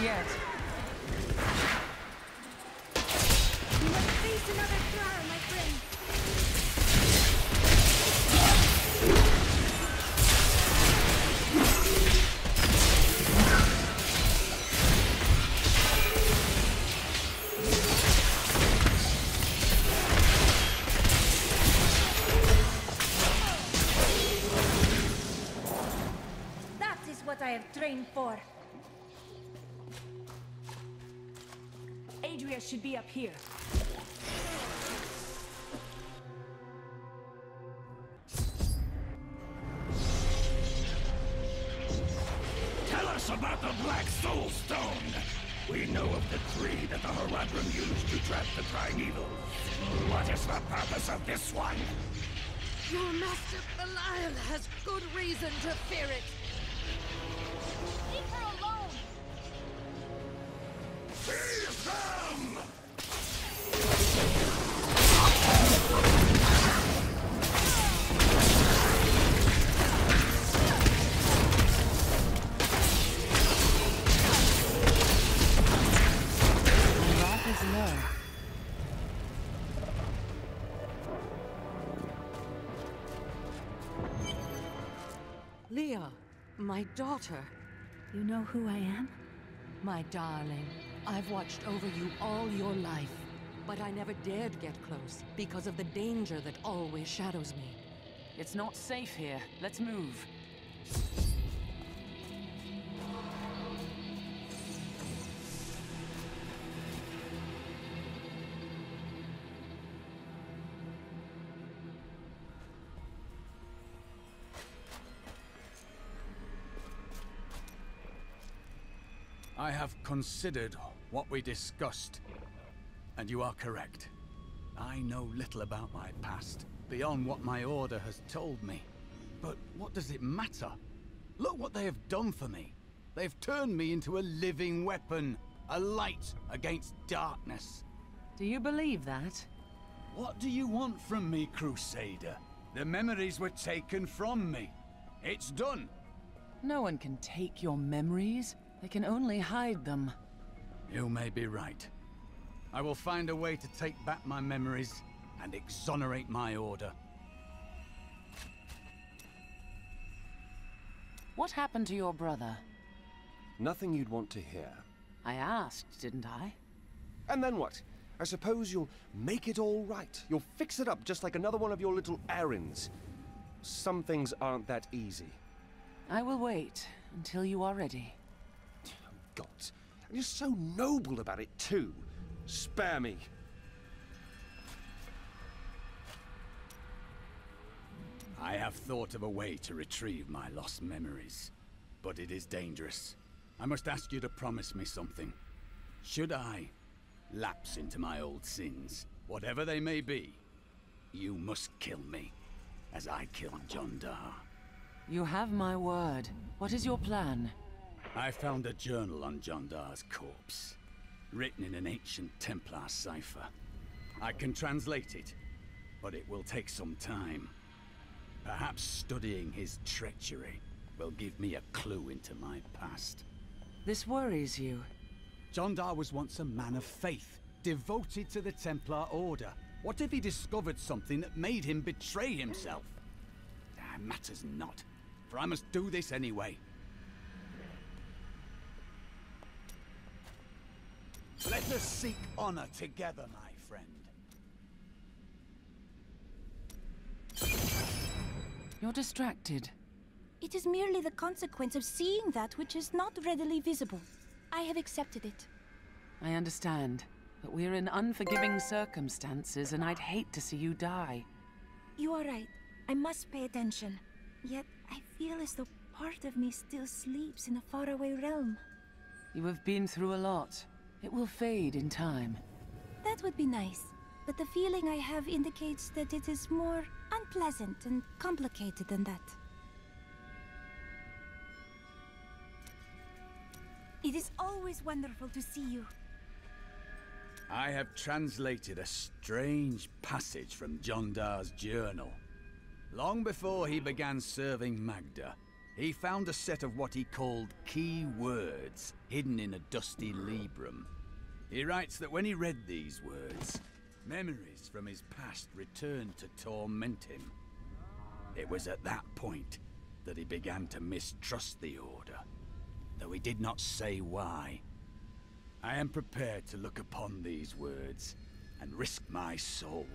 yet. You must face another trial, my friend. That is what I have trained for. Adria should be up here. Tell us about the Black Soul Stone. We know of the tree that the Horadrim used to trap the primeval. What is the purpose of this one? Your master Belial has good reason to fear it. Leave her alone. Seize them! Wrath is low. Leah, my daughter. You know who I am? My darling, I've watched over you all your life. But I never dared get close because of the danger that always shadows me. It's not safe here. Let's move. I have considered what we discussed, and you are correct. I know little about my past, beyond what my order has told me. But what does it matter? Look what they have done for me. They've turned me into a living weapon, a light against darkness. Do you believe that? What do you want from me, Crusader? The memories were taken from me. It's done. No one can take your memories. They can only hide them. You may be right. I will find a way to take back my memories and exonerate my order. What happened to your brother? Nothing you'd want to hear. I asked, didn't I? And then what? I suppose you'll make it all right. You'll fix it up just like another one of your little errands. Some things aren't that easy. I will wait until you are ready. God, and you're so noble about it too. Spare me. I have thought of a way to retrieve my lost memories, but it is dangerous. I must ask you to promise me something. Should I lapse into my old sins, whatever they may be, you must kill me, as I killed Jondar. You have my word. What is your plan? I found a journal on Jondar's corpse, written in an ancient Templar cipher. I can translate it, but it will take some time. Perhaps studying his treachery will give me a clue into my past. This worries you. Jondar was once a man of faith, devoted to the Templar Order. What if he discovered something that made him betray himself? Matters not, for I must do this anyway. Let us seek honor together, my friend. You're distracted. It is merely the consequence of seeing that which is not readily visible. I have accepted it. I understand, but we're in unforgiving circumstances, and I'd hate to see you die. You are right. I must pay attention. Yet, I feel as though part of me still sleeps in a faraway realm. You have been through a lot. It will fade in time. That would be nice, but the feeling I have indicates that it is more unpleasant and complicated than that. It is always wonderful to see you. I have translated a strange passage from Jondar's journal. Long before he began serving Magda, He found a set of what he called key words hidden in a dusty librum. He writes that when he read these words, memories from his past returned to torment him. It was at that point that he began to mistrust the Order, though he did not say why. I am prepared to look upon these words and risk my soul.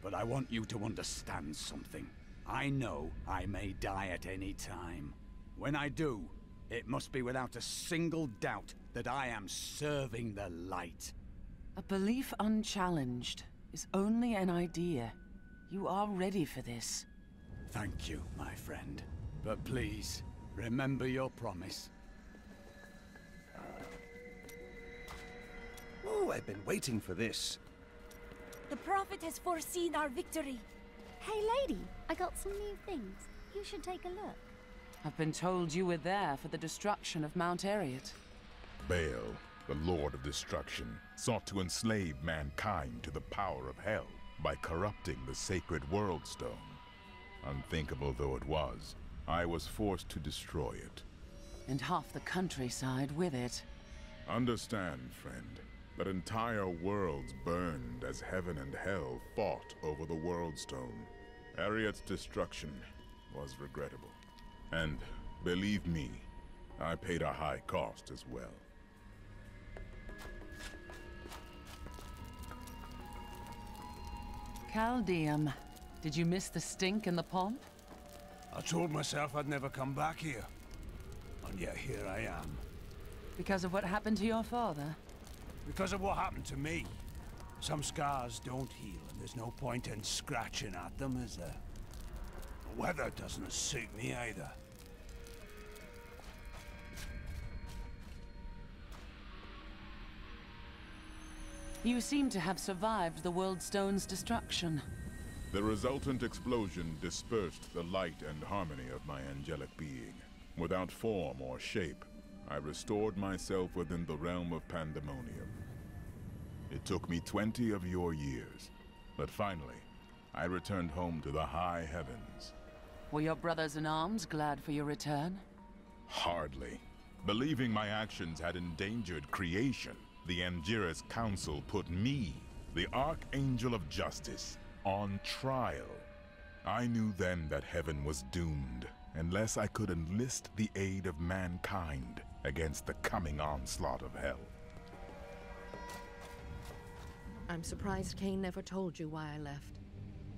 But I want you to understand something. I know I may die at any time. When I do, it must be without a single doubt that I am serving the light. A belief unchallenged is only an idea. You are ready for this. Thank you, my friend. But please, remember your promise. Oh, I've been waiting for this. The Prophet has foreseen our victory. Hey lady, I got some new things. You should take a look. I've been told you were there for the destruction of Mount Ariat. Baal, the Lord of Destruction, sought to enslave mankind to the power of hell by corrupting the sacred World Stone. Unthinkable though it was, I was forced to destroy it. And half the countryside with it. Understand, friend, that entire worlds burned as heaven and hell fought over the World Stone. Ariat's destruction was regrettable. And, believe me, I paid a high cost as well. Caldeum, did you miss the stink and the pomp? I told myself I'd never come back here. And yet here I am. Because of what happened to your father? Because of what happened to me. Some scars don't heal, and there's no point in scratching at them, is there? The weather doesn't suit me either. You seem to have survived the World Stone's destruction. The resultant explosion dispersed the light and harmony of my angelic being. Without form or shape, I restored myself within the realm of pandemonium. It took me 20 of your years, but finally, I returned home to the high heavens. Were your brothers in arms glad for your return? Hardly. Believing my actions had endangered creation, the Angiras Council put me, the Archangel of Justice, on trial. I knew then that heaven was doomed, unless I could enlist the aid of mankind against the coming onslaught of hell. I'm surprised Cain never told you why I left.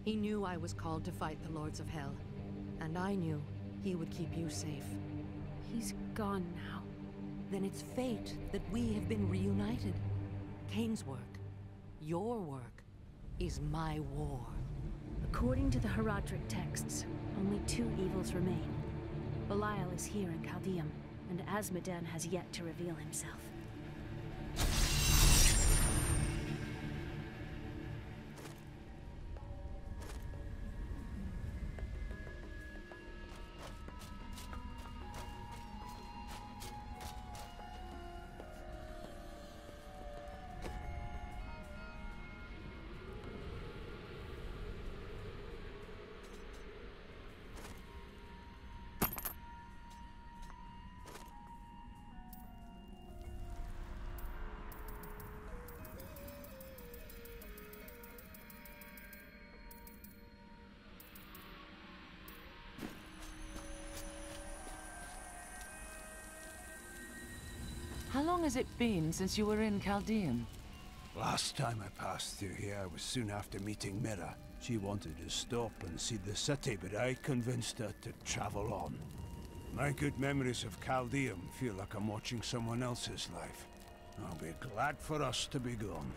He knew I was called to fight the Lords of Hell, and I knew he would keep you safe. He's gone now. Then it's fate that we have been reunited. Cain's work, your work, is my war. According to the Herodric texts, only two evils remain. Belial is here in Caldeum, and Asmodean has yet to reveal himself. How long has it been since you were in Caldeum? Last time I passed through here was soon after meeting Mira. She wanted to stop and see the city, but I convinced her to travel on. My good memories of Caldeum feel like I'm watching someone else's life. I'll be glad for us to be gone.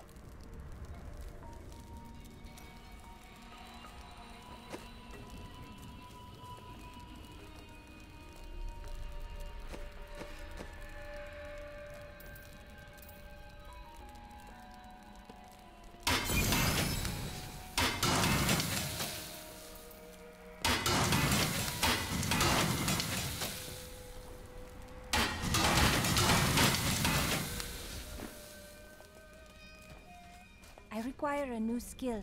I require a new skill.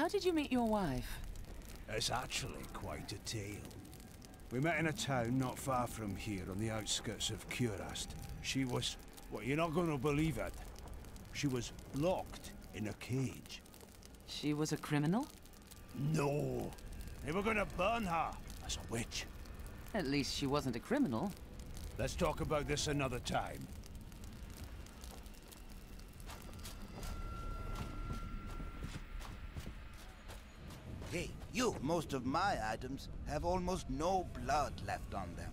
How did you meet your wife? It's actually quite a tale. We met in a town not far from here on the outskirts of Curast. She was... well, you're not going to believe it. She was locked in a cage. She was a criminal? No. They were going to burn her as a witch. At least she wasn't a criminal. Let's talk about this another time. Hey, you! Most of my items have almost no blood left on them.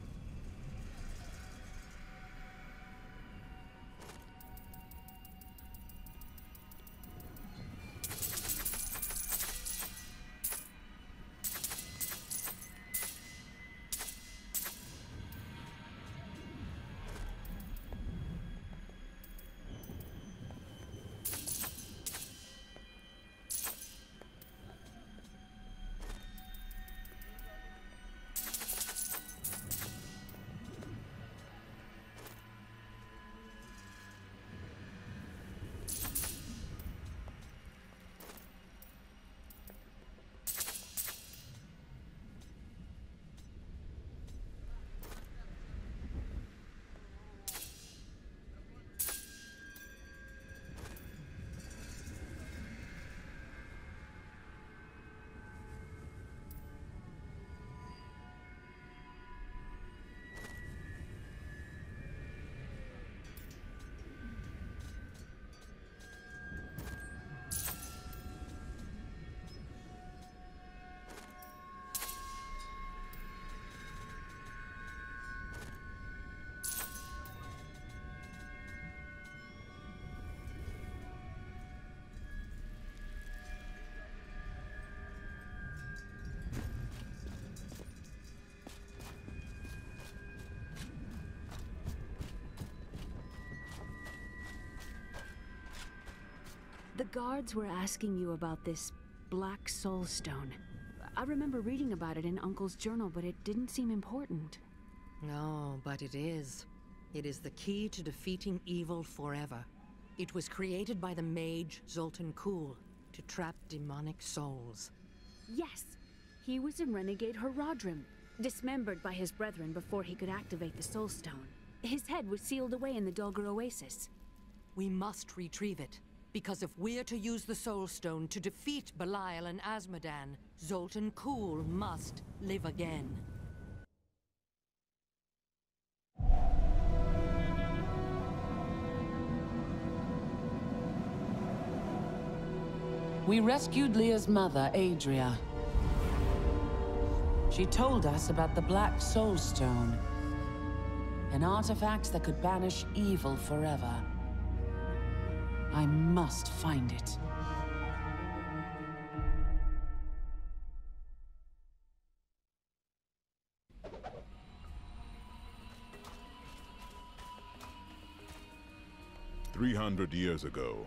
The guards were asking you about this Black Soul Stone. I remember reading about it in Uncle's journal, but it didn't seem important. No, but it is. It is the key to defeating evil forever. It was created by the mage Zoltan Kuhl to trap demonic souls. Yes, he was in Renegade Haradrim, dismembered by his brethren before he could activate the Soul Stone. His head was sealed away in the Dulgar Oasis. We must retrieve it. Because if we're to use the Soul Stone to defeat Belial and Azmodan, Zoltan Kuhl must live again. We rescued Leah's mother, Adria. She told us about the Black Soul Stone, an artifact that could banish evil forever. I must find it. "300 years ago,